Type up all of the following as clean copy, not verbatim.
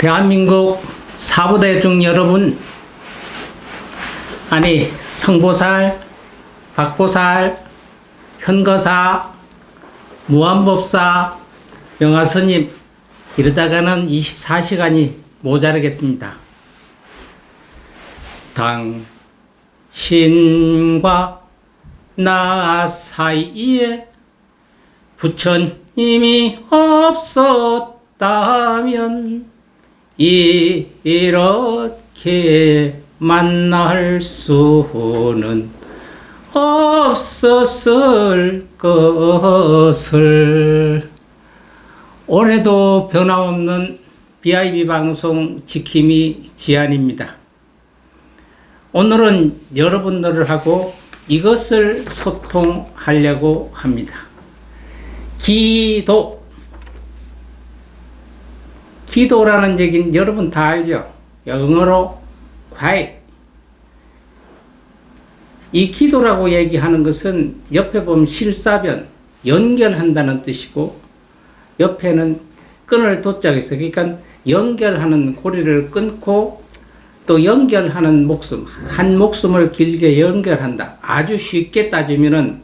대한민국 사부대중 여러분, 아니 성보살, 박보살, 현거사, 무한법사, 영화스님 이러다가는 24시간이 모자라겠습니다. 당신과 나 사이에 부처님이 없었다면 이렇게 만날 수는 없었을 것을. 올해도 변함없는 BIB 방송 지킴이 지안입니다. 오늘은 여러분들하고 이것을 소통하려고 합니다. 기도라는 얘기는 여러분 다 알죠? 영어로 quiet. 이 기도라고 얘기하는 것은 옆에 보면 실사변, 연결한다는 뜻이고, 옆에는 끈을 돋자가 있어요. 그러니까 연결하는 고리를 끊고 또 연결하는 목숨, 한 목숨을 길게 연결한다. 아주 쉽게 따지면은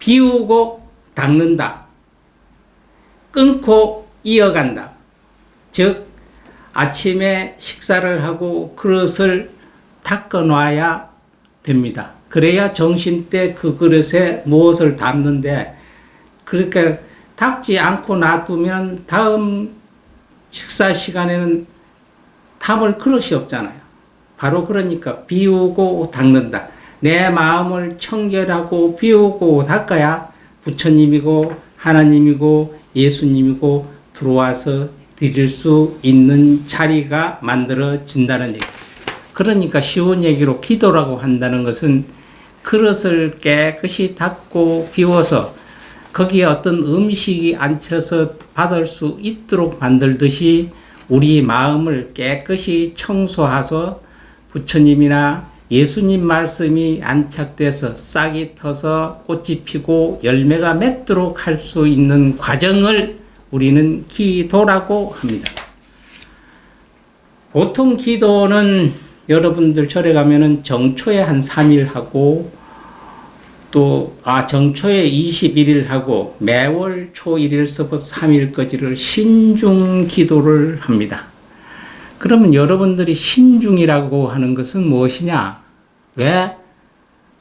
비우고 닦는다. 끊고 이어간다. 즉 아침에 식사를 하고 그릇을 닦아 놔야 됩니다. 그래야 정신때 그 그릇에 무엇을 담는데, 그러니까 닦지 않고 놔두면 다음 식사 시간에는 담을 그릇이 없잖아요. 바로 그러니까 비우고 닦는다. 내 마음을 청결하고 비우고 닦아야 부처님이고 하나님이고 예수님이고 들어와서 드릴 수 있는 자리가 만들어진다는 얘기. 그러니까 쉬운 얘기로 기도라고 한다는 것은 그릇을 깨끗이 닦고 비워서 거기에 어떤 음식이 앉혀서 받을 수 있도록 만들듯이 우리 마음을 깨끗이 청소해서 부처님이나 예수님 말씀이 안착돼서 싹이 터서 꽃이 피고 열매가 맺도록 할 수 있는 과정을 우리는 기도라고 합니다. 보통 기도는 여러분들 절에 가면은 정초에 한 3일 하고 또 정초에 21일 하고 매월 초 1일서부터 3일까지를 신중 기도를 합니다. 그러면 여러분들이 신중이라고 하는 것은 무엇이냐? 왜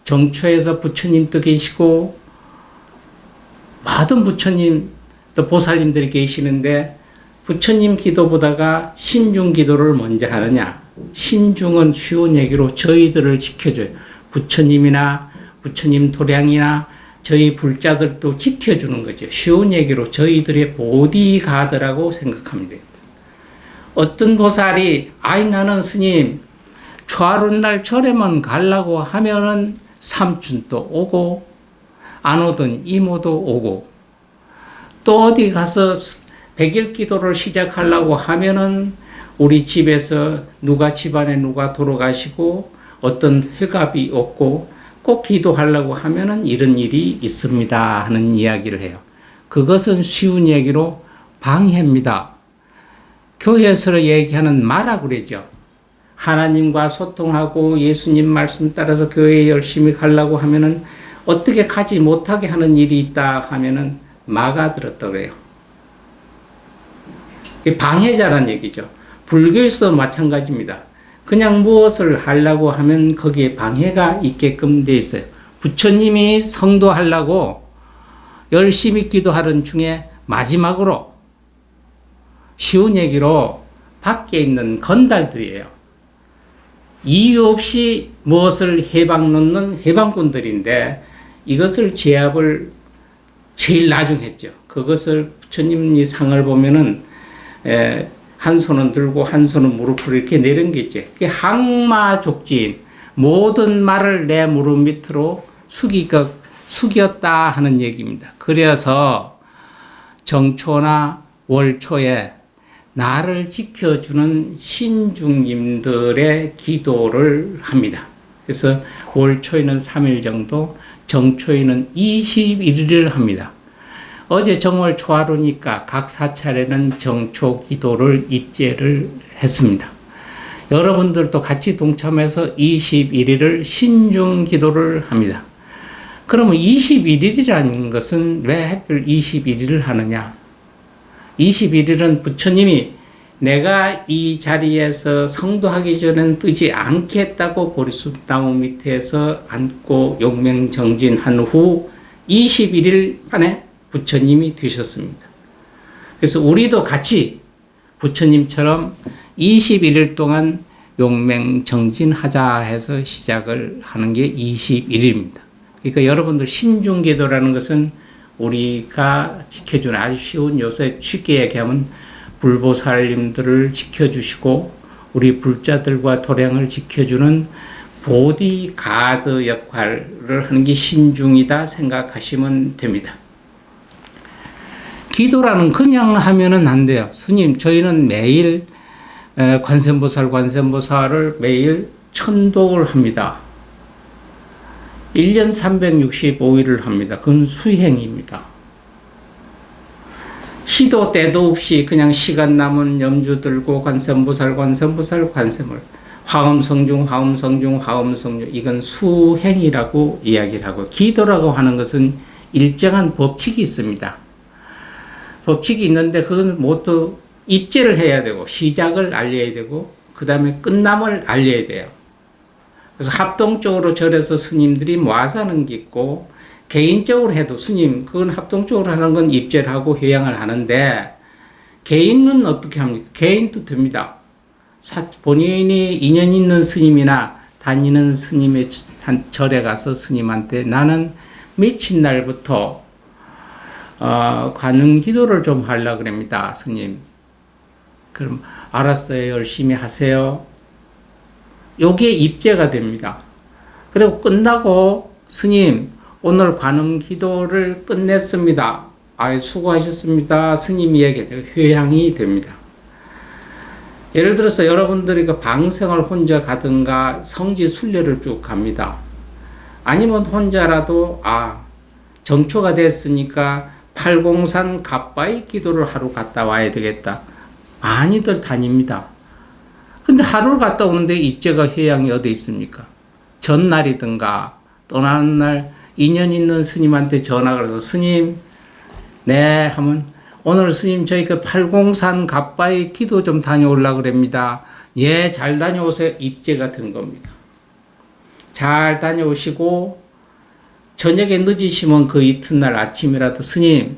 정초에서 부처님도 계시고 많은 부처님 또 보살님들이 계시는데 부처님 기도보다가 신중 기도를 먼저 하느냐? 신중은 쉬운 얘기로 저희들을 지켜줘요. 부처님이나 부처님 도량이나 저희 불자들도 지켜주는 거죠. 쉬운 얘기로 저희들의 보디가드라고 생각하면 됩니다. 어떤 보살이 나는 스님 초하룻날 절에만 가려고 하면은 삼촌도 오고 안 오던 이모도 오고 또 어디 가서 백일 기도를 시작하려고 하면은 우리 집에서 집안에 누가 돌아가시고 어떤 회갑이 없고 꼭 기도하려고 하면은 이런 일이 있습니다 하는 이야기를 해요. 그것은 쉬운 얘기로 방해입니다. 교회에서 얘기하는 마라 그러죠. 하나님과 소통하고 예수님 말씀 따라서 교회에 열심히 가려고 하면은 어떻게 가지 못하게 하는 일이 있다 하면은 마가 들었다고 그래요. 방해자란 얘기죠. 불교에서도 마찬가지입니다. 그냥 무엇을 하려고 하면 거기에 방해가 있게끔 돼 있어요. 부처님이 성도하려고 열심히 기도하는 중에 마지막으로 쉬운 얘기로 밖에 있는 건달들이에요. 이유 없이 무엇을 해방 놓는 해방꾼들인데 이것을 제압을 제일 나중했죠. 그것을 부처님이 상을 보면은 한 손은 들고 한 손은 무릎을 이렇게 내린 게 있죠. 그게 항마족지인 모든 말을 내 무릎 밑으로 숙였다 하는 얘기입니다. 그래서 정초나 월초에 나를 지켜주는 신중님들의 기도를 합니다. 그래서 월초에는 3일 정도, 정초에는 21일을 합니다. 어제 정월 초하루니까 각 사찰에는 정초 기도를 입제를 했습니다. 여러분들도 같이 동참해서 21일을 신중 기도를 합니다. 그러면 21일이라는 것은 왜 하필 21일을 하느냐? 21일은 부처님이 내가 이 자리에서 성도하기 전엔 뜨지 않겠다고 보리숲나무 밑에서 앉고 용맹정진한 후 21일 만에 부처님이 되셨습니다. 그래서 우리도 같이 부처님처럼 21일 동안 용맹정진하자 해서 시작을 하는 게 21일입니다. 그러니까 여러분들 신중기도라는 것은 우리가 지켜주는 아주 쉬운 요새 쉽게 얘기하면 불보살님들을 지켜주시고 우리 불자들과 도량을 지켜주는 보디가드 역할을 하는 게 신중이다 생각하시면 됩니다. 기도라는 그냥 하면은 안 돼요. 스님, 저희는 매일 관세음보살을 매일 천독을 합니다. 1년 365일을 합니다. 그건 수행입니다. 시도 때도 없이 그냥 시간 남은 염주 들고 관세음보살 화엄성중 이건 수행이라고 이야기를 하고, 기도라고 하는 것은 일정한 법칙이 있습니다. 법칙이 있는데 그건 모두 입제를 해야 되고 시작을 알려야 되고 그 다음에 끝남을 알려야 돼요. 그래서 합동적으로 절에서 스님들이 모아서 하는 게 있고, 개인적으로 해도 스님 그건 합동적으로 하는 건 입제를 하고 회양을 하는데, 개인은 어떻게 합니까? 개인도 됩니다. 본인이 인연 있는 스님이나 다니는 스님의 절에 가서 스님한테 나는 미친 날부터 관음 기도를 좀 하려고 그럽니다, 스님. 그럼 알았어요, 열심히 하세요. 요게 입제가 됩니다. 그리고 끝나고 스님 오늘 관음 기도를 끝냈습니다. 수고하셨습니다. 스님이 얘기해요. 회향이 됩니다. 예를 들어서 여러분들이 그 방생을 혼자 가든가 성지 순례를 쭉 갑니다. 아니면 혼자라도 정초가 됐으니까 팔공산 갓바위 기도를 하루 갔다 와야 되겠다. 많이들 다닙니다. 근데 하루를 갔다 오는데 입제가 회양이 어디 있습니까? 전날이든가 떠나는 날 인연 있는 스님한테 전화가 해서 스님, 네 하면 오늘 스님 저희 그 팔공산 갓바위 기도 좀 다녀오려고 그럽니다. 예, 잘 다녀오세요. 입제가 된 겁니다. 잘 다녀오시고 저녁에 늦으시면 그 이튿날 아침이라도 스님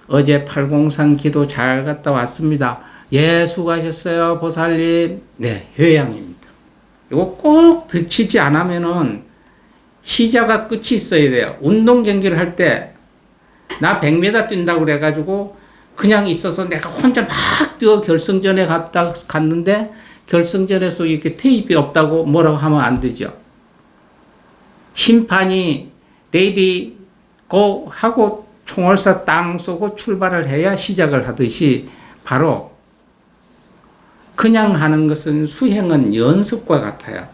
어제 팔공산 기도 잘 갔다 왔습니다. 예, 수고하셨어요, 보살님. 네, 회양입니다. 이거 꼭 듣지 않으면은 시작과 끝이 있어야 돼요. 운동 경기를 할 때 나 100m 뛴다고 그래가지고 그냥 있어서 내가 혼자 막 뛰어 결승전에 갔는데 결승전에서 이렇게 테이프 없다고 뭐라고 하면 안 되죠. 심판이 레이디 고 하고 총을사 땅 쏘고 출발을 해야 시작을 하듯이 바로 그냥 하는 것은 수행은 연습과 같아요.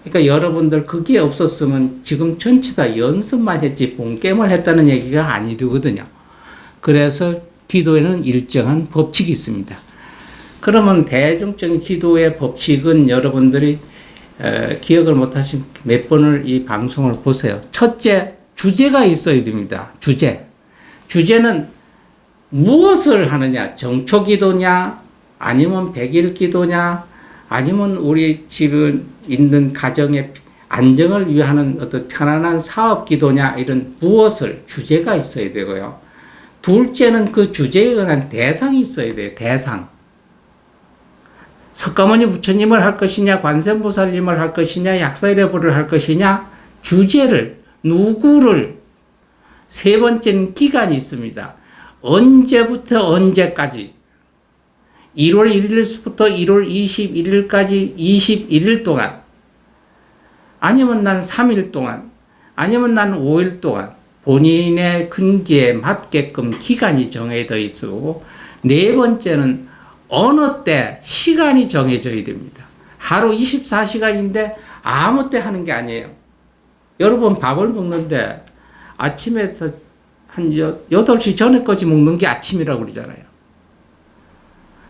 그러니까 여러분들 그게 없었으면 지금 전체 다 연습만 했지 본게임을 했다는 얘기가 아니거든요. 그래서 기도에는 일정한 법칙이 있습니다. 그러면 대중적인 기도의 법칙은 여러분들이 기억을 못하신 몇 번을 이 방송을 보세요. 첫째, 주제가 있어야 됩니다. 주제는 무엇을 하느냐? 정초 기도냐? 아니면 백일 기도냐? 아니면 우리 집에 있는 가정의 안정을 위하는 어떤 편안한 사업 기도냐? 이런 무엇을 주제가 있어야 되고요. 둘째는 그 주제에 관한 대상이 있어야 돼요. 대상. 석가모니 부처님을 할 것이냐, 관세음보살님을 할 것이냐, 약사일해부를 할 것이냐, 주제를, 누구를. 세 번째는 기간이 있습니다. 언제부터 언제까지. 1월 1일부터 1월 21일까지 21일 동안, 아니면 난 3일 동안, 아니면 난 5일 동안 본인의 근기에 맞게끔 기간이 정해져 있고, 네 번째는 어느 때 시간이 정해져야 됩니다. 하루 24시간인데 아무 때 하는 게 아니에요. 여러분 밥을 먹는데 아침에 한 8시 전에까지 먹는 게 아침이라고 그러잖아요.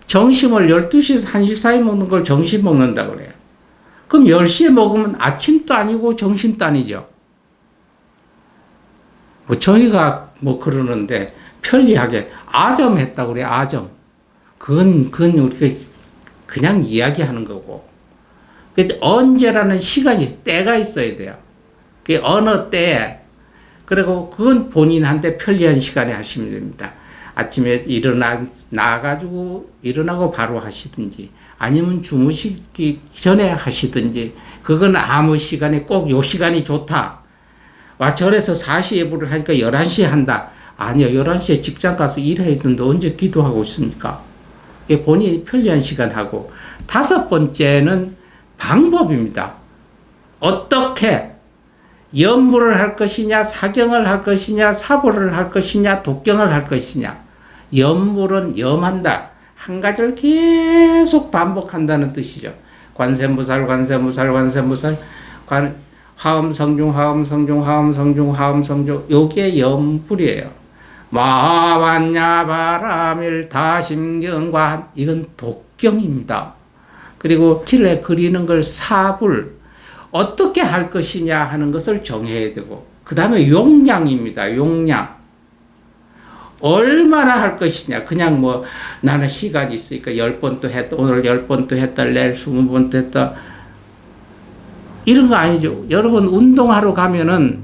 점심을 12시에서 1시 사이 먹는 걸 점심 먹는다고 그래요. 그럼 10시에 먹으면 아침도 아니고 점심도 아니죠. 뭐 저희가 뭐 그러는데 편리하게 아점 했다고 그래요. 아점. 그건 우리가 그냥 이야기하는 거고. 언제라는 시간이 때가 있어야 돼요. 그 어느 때에. 그리고 그건 본인한테 편리한 시간에 하시면 됩니다. 아침에 나가지고 일어나고 바로 하시든지 아니면 주무시기 전에 하시든지 그건 아무 시간에 꼭 요 시간이 좋다. 와, 절에서 4시 예불을 하니까 11시에 한다. 아니요, 11시에 직장 가서 일해야 되는데 언제 기도하고 있습니까? 본인이 편리한 시간 하고. 5번째는 방법입니다. 어떻게 연부를 할 것이냐, 사경을 할 것이냐, 사보를 할 것이냐, 독경을 할 것이냐. 연불은 염한다. 한 가지를 계속 반복한다는 뜻이죠. 관세음보살, 관세음보살, 관세음보살, 화엄성중, 화엄성중, 화엄성중, 화엄성중. 요게 염불이에요. 마완야 바라밀다심경관. 이건 독경입니다. 그리고 길에 그리는 걸 사불. 어떻게 할 것이냐 하는 것을 정해야 되고, 그 다음에 용량입니다. 용량. 얼마나 할 것이냐. 그냥 뭐 나는 시간이 있으니까 10번 또 했다. 오늘 10번 또 했다. 내일 20번 또 했다. 이런 거 아니죠. 여러분 운동하러 가면은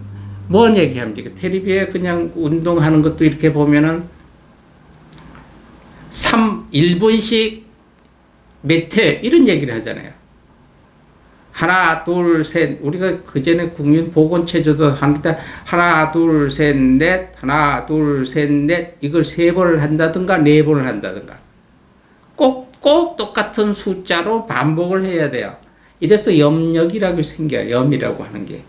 뭔 얘기합니까? 텔레비에 그냥 운동하는 것도 이렇게 보면은 1분씩 몇 회 이런 얘기를 하잖아요. 하나, 둘, 셋. 우리가 그전에 국민보건체조도 하는데 하나, 둘, 셋, 넷. 하나, 둘, 셋, 넷. 이걸 3번을 한다든가 4번을 한다든가. 꼭 똑같은 숫자로 반복을 해야 돼요. 이래서 염력이라고 생겨요. 염이라고 하는 게.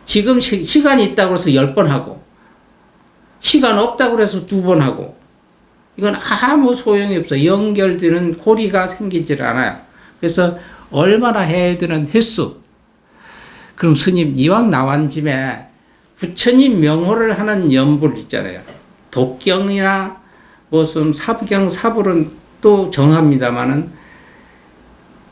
지금 시간이 있다고 해서 10번 하고 시간 없다고 해서 2번 하고 이건 아무 소용이 없어요. 연결되는 고리가 생기질 않아요. 그래서 얼마나 해야 되는 횟수. 그럼 스님 이왕 나온 짐에 부처님 명호를 하는 연불 있잖아요. 독경이나 무슨 사부경, 사불은 또 정합니다만은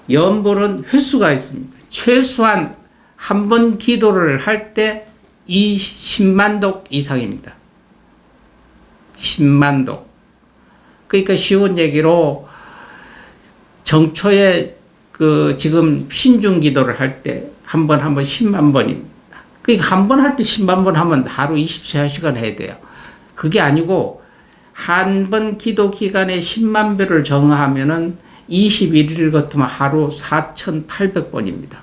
연불은 횟수가 있습니다. 최소한 한 번 기도를 할 때 10만 독 이상입니다. 10만 독. 그러니까 쉬운 얘기로 정초에 지금 신중 기도를 할 때 한 번 10만 번입니다. 그러니까 한 번 할 때 10만 번 하면 하루 24시간 해야 돼요. 그게 아니고 한 번 기도 기간에 10만 배를 정하면은 21일 같으면 하루 4,800번입니다.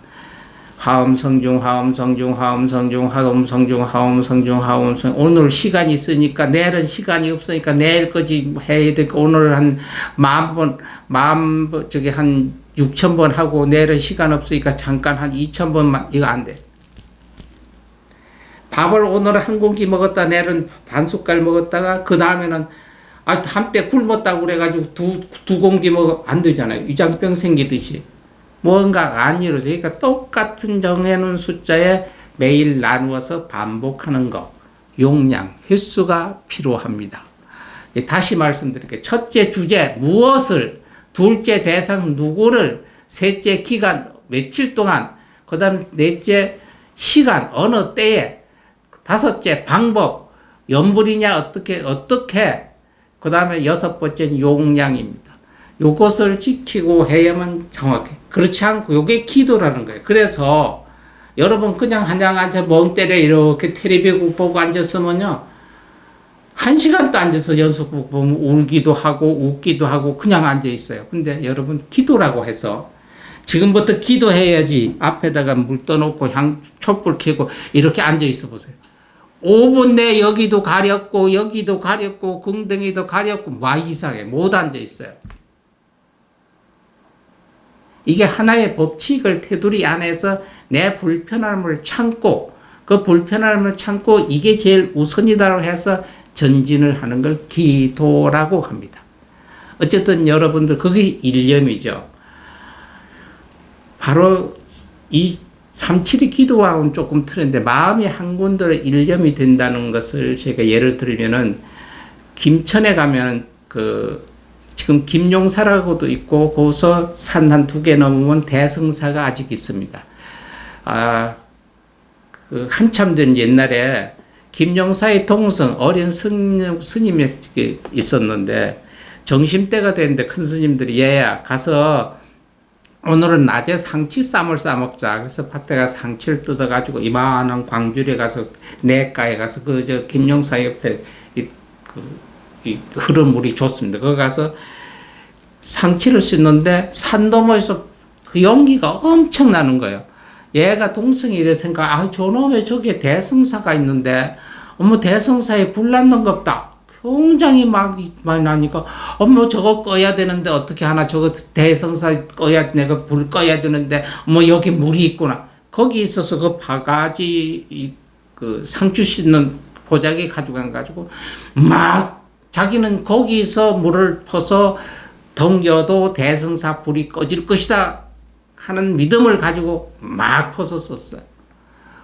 화엄성중, 화엄성중, 화엄성중, 화엄성중, 화엄성중, 화엄성. 오늘 시간이 있으니까 내일은 시간이 없으니까 내일까지 해야 되니까 오늘 한 10,000번, 한 6,000번 하고 내일은 시간 없으니까 잠깐 한 2,000번만. 이거 안 돼. 밥을 오늘 한 공기 먹었다 내일은 반 숟갈 먹었다가 그 다음에는 한때 굶었다고 그래가지고 두 공기 먹어. 안 되잖아요. 위장병 생기듯이. 뭔가 안 이루어져. 그러니까 똑같은 정해놓은 숫자에 매일 나누어서 반복하는 것. 용량, 횟수가 필요합니다. 다시 말씀드릴게요. 첫째 주제, 무엇을. 둘째 대상, 누구를. 셋째 기간, 며칠 동안. 그 다음 넷째 시간, 어느 때에. 다섯째 방법, 연불이냐, 어떻게. 그 다음에 6번째는 용량입니다. 요것을 지키고 해야만 정확해. 그렇지 않고 요게 기도라는 거예요. 그래서 여러분 그냥 앉아 멍 때려 이렇게 텔레비 보고 앉았으면요. 1시간도 앉아서 연속극 보면 울기도 하고 웃기도 하고 그냥 앉아 있어요. 근데 여러분 기도라고 해서 지금부터 기도해야지 앞에다가 물 떠놓고 촛불 켜고 이렇게 앉아 있어 보세요. 5분 내에 여기도 가렸고 여기도 가렸고 궁덩이도 가렸고 와 이상해. 못 앉아 있어요. 이게 하나의 법칙을 테두리 안에서 내 불편함을 참고 그 불편함을 참고 이게 제일 우선이다라고 해서 전진을 하는 걸 기도라고 합니다. 어쨌든 여러분들 그게 일념이죠. 바로 이 삼칠이 기도하고는 조금 틀린데 마음이 한 군데로 일념이 된다는 것을 제가 예를 들면은 김천에 가면 지금 김용사라고도 있고 거기서 산 한 2개 넘으면 대성사가 아직 있습니다. 한참 된 옛날에 김용사의 동생 어린 스님이 있었는데 점심때가 됐는데 큰 스님들이 얘야 가서 오늘은 낮에 상치 쌈을 싸먹자. 그래서 밭에 가서 상치를 뜯어가지고 이만한 광주리에 가서 내가에 가서 김용사 옆에 흐른 물이 좋습니다. 거기 가서 상치를 씻는데 산 너머에서 그 연기가 엄청 나는 거예요. 얘가 동생이 이래 생각, 저놈에 저기에 대성사가 있는데, 대성사에 불 났는갑다. 굉장히 많이 나니까, 저거 꺼야 되는데, 어떻게 하나, 저거 대성사 꺼야, 내가 불 꺼야 되는데, 여기 물이 있구나. 거기 있어서 그 바가지, 상추 씻는 보자기 가지고, 자기는 거기서 물을 퍼서 덩겨도 대성사 불이 꺼질 것이다 하는 믿음을 가지고 막 퍼서 썼어요.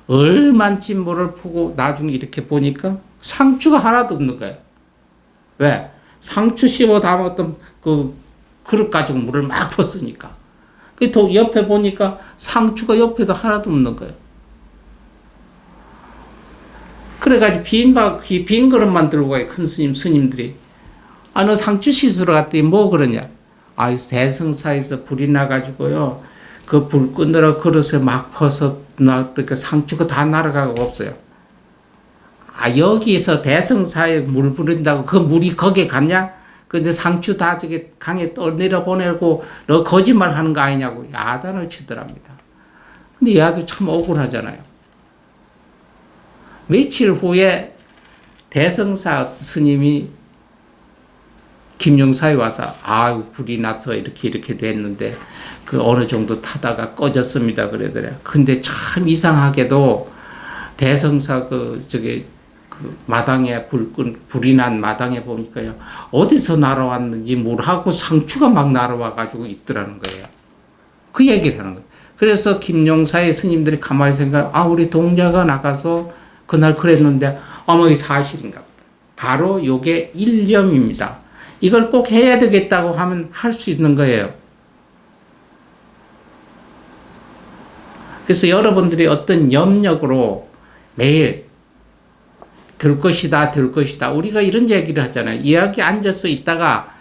얼만치 물을 푸고 나중에 이렇게 보니까 상추가 하나도 없는 거예요. 왜? 상추 씹어 담았던 그 그릇 가지고 물을 막 폈으니까. 또 옆에 보니까 상추가 옆에도 하나도 없는 거예요. 그래가지고 빈 그릇만 들고 가요. 큰 스님들이. 너 상추 씻으러 갔더니 뭐 그러냐. 대성사에서 불이 나가지고요. 그 불 끄느라 그릇에 막 퍼서 놔두니까 상추가 다 날아가고 없어요. 여기서 대성사에 물 부른다고 그 물이 거기에 갔냐? 근데 상추 다 저기 강에 떠내려 보내고 너 거짓말 하는 거 아니냐고 야단을 치더랍니다. 근데 야도 참 억울하잖아요. 며칠 후에 대성사 스님이 김용사에 와서 불이 나서 이렇게 됐는데 어느 정도 타다가 꺼졌습니다 그러더래요. 근데 참 이상하게도 대성사 마당에 불이 난 마당에 보니까요 어디서 날아왔는지 물하고 상추가 막 날아와가지고 있더라는 거예요. 그 얘기를 하는 거예요. 그래서 김용사의 스님들이 가만히 우리 동자가 나가서 그날 그랬는데 이게 사실인가 보다. 바로 요게 일념입니다. 이걸 꼭 해야 되겠다고 하면 할 수 있는 거예요. 그래서 여러분들이 어떤 염력으로 매일 될 것이다. 우리가 이런 얘기를 하잖아요. 이야기 앉아서 있다가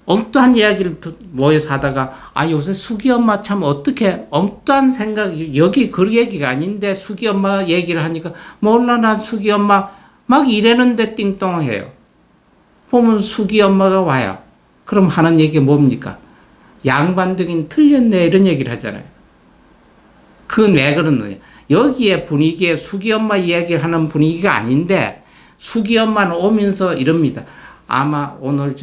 엉뚱한 이야기를 모여서 하다가 요새 수기 엄마 참 어떻게 엉뚱한 생각 여기 그 얘기가 아닌데 수기 엄마 얘기를 하니까 몰라 난 수기 엄마 막 이래는데 띵동해요. 보면 수기 엄마가 와요. 그럼 하는 얘기가 뭡니까? 양반들긴 틀렸네 이런 얘기를 하잖아요. 그건 왜 그러느냐. 여기에 분위기에 수기 엄마 이야기를 하는 분위기가 아닌데 수기 엄마는 오면서 이럽니다. 아마 오늘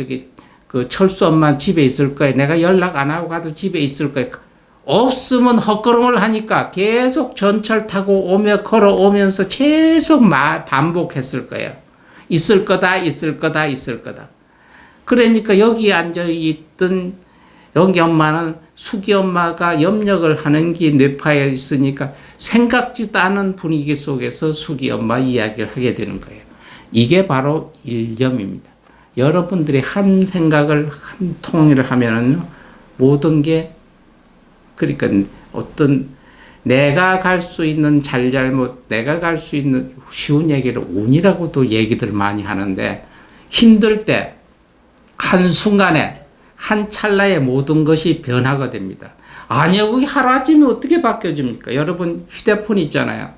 철수 엄마 집에 있을 거예요. 내가 연락 안 하고 가도 집에 있을 거예요. 없으면 헛걸음을 하니까 계속 전철 타고 걸어오면서 계속 반복했을 거예요. 있을 거다. 그러니까 여기 앉아있던 영기 엄마는 수기 엄마가 염력을 하는 게 뇌파에 있으니까 생각지도 않은 분위기 속에서 수기 엄마 이야기를 하게 되는 거예요. 이게 바로 일념입니다. 여러분들이 한 생각을 한 통일을 하면은요, 모든 게, 그러니까 어떤 내가 갈 수 있는 잘잘못, 내가 갈 수 있는 쉬운 얘기를 운이라고도 얘기들 많이 하는데, 힘들 때, 한순간에, 한 찰나에 모든 것이 변화가 됩니다. 아니요, 그게 하루아침에 어떻게 바뀌어집니까? 여러분, 휴대폰 있잖아요.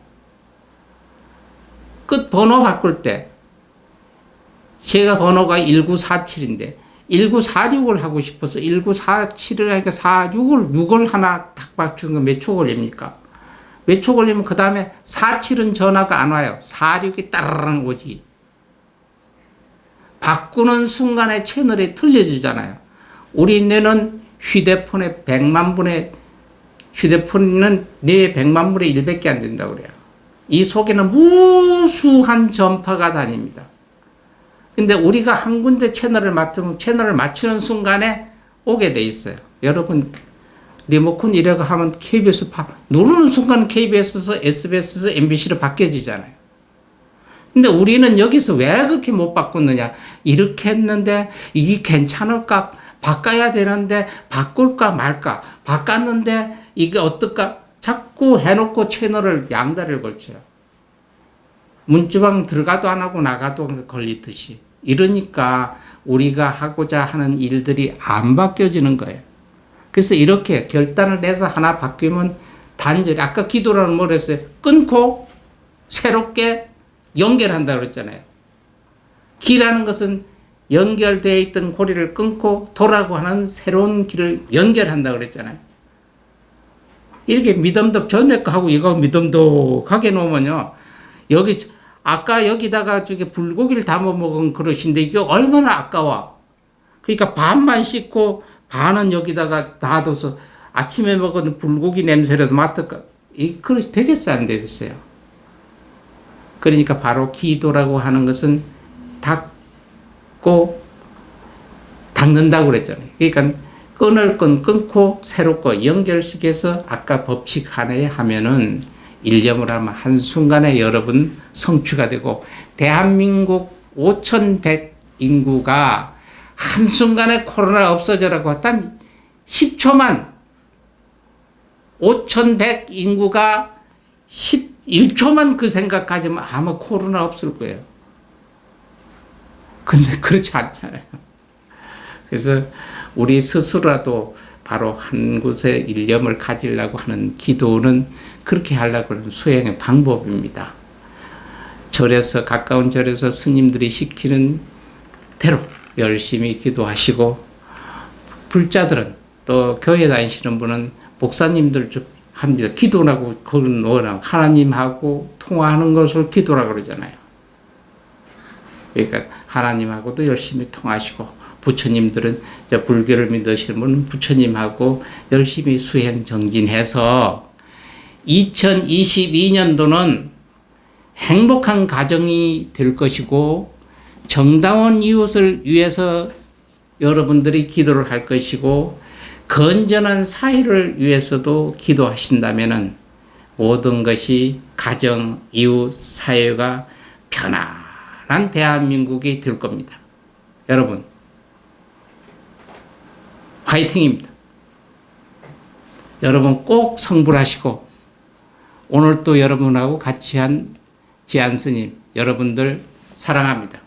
끝 번호 바꿀 때, 제가 번호가 1947인데, 1946을 하고 싶어서 1947을 하니까 6을 하나 딱 맞추는 거 몇 초 걸립니까? 몇 초 걸리면 그 다음에 47은 전화가 안 와요. 46이 따라랑 오지. 바꾸는 순간에 채널이 틀려지잖아요. 우리 뇌는 휴대폰에 100만 분의, 휴대폰은 뇌에 100만 분의 1밖에 안 된다고 그래요. 이 속에는 무수한 전파가 다닙니다. 근데 우리가 한 군데 채널을 맞추면 채널을 맞추는 순간에 오게 돼 있어요. 여러분, 리모컨 이래가 하면 KBS 누르는 순간 KBS에서 SBS에서 MBC로 바뀌어지잖아요. 근데 우리는 여기서 왜 그렇게 못 바꿨느냐? 이렇게 했는데 이게 괜찮을까? 바꿔야 되는데 바꿀까 말까? 바꿨는데 이게 어떨까? 자꾸 해놓고 채널을 양다리를 걸쳐요. 문주방 들어가도 안 하고 나가도 걸리듯이. 이러니까 우리가 하고자 하는 일들이 안 바뀌어지는 거예요. 그래서 이렇게 결단을 내서 하나 바뀌면 단절이, 아까 기도라는 뭘 했어요? 끊고 새롭게 연결한다고 그랬잖아요. 기라는 것은 연결되어 있던 고리를 끊고 도라고 하는 새로운 길을 연결한다고 그랬잖아요. 이렇게 미덤덕 전에 거하고 이거 미덤덕하게 놓으면요. 여기 아까 여기다가 저기 불고기를 담아 먹은 그릇인데 이게 얼마나 아까워. 그러니까 반만 씻고 반은 여기다가 놔둬서 아침에 먹은 불고기 냄새라도 맡을까? 이 그릇이 되겠어 안 되겠어요? 그러니까 바로 기도라고 하는 것은 닦고 닦는다고 그랬잖아요. 그러니까 끊을 건 끊고 새로 거 연결시켜서 아까 법칙 하나에 하면은 일념을 하면 한순간에 여러분 성취가 되고, 대한민국 5,100 인구가 한순간에 코로나 없어져라고 했단 10초만 5,100 인구가 11초만 그 생각하지만 아마 코로나 없을 거예요. 근데 그렇지 않잖아요. 그래서 우리 스스로라도 바로 한 곳에 일념을 가지려고 하는 기도는 그렇게 하려고 하는 수행의 방법입니다. 절에서, 가까운 절에서 스님들이 시키는 대로 열심히 기도하시고, 불자들은 또 교회 다니시는 분은 목사님들 합니다. 기도라고 그런 뭐라 하나님하고 통화하는 것을 기도라고 그러잖아요. 그러니까 하나님하고도 열심히 통하시고, 부처님들은 불교를 믿으시는 분은 부처님하고 열심히 수행 정진해서 2022년도는 행복한 가정이 될 것이고, 정다운 이웃을 위해서 여러분들이 기도를 할 것이고, 건전한 사회를 위해서도 기도하신다면은 모든 것이 가정, 이웃, 사회가 편안한 대한민국이 될 겁니다. 여러분, 화이팅입니다. 여러분 꼭 성불하시고, 오늘 또 여러분하고 같이 한 지안 스님, 여러분들 사랑합니다.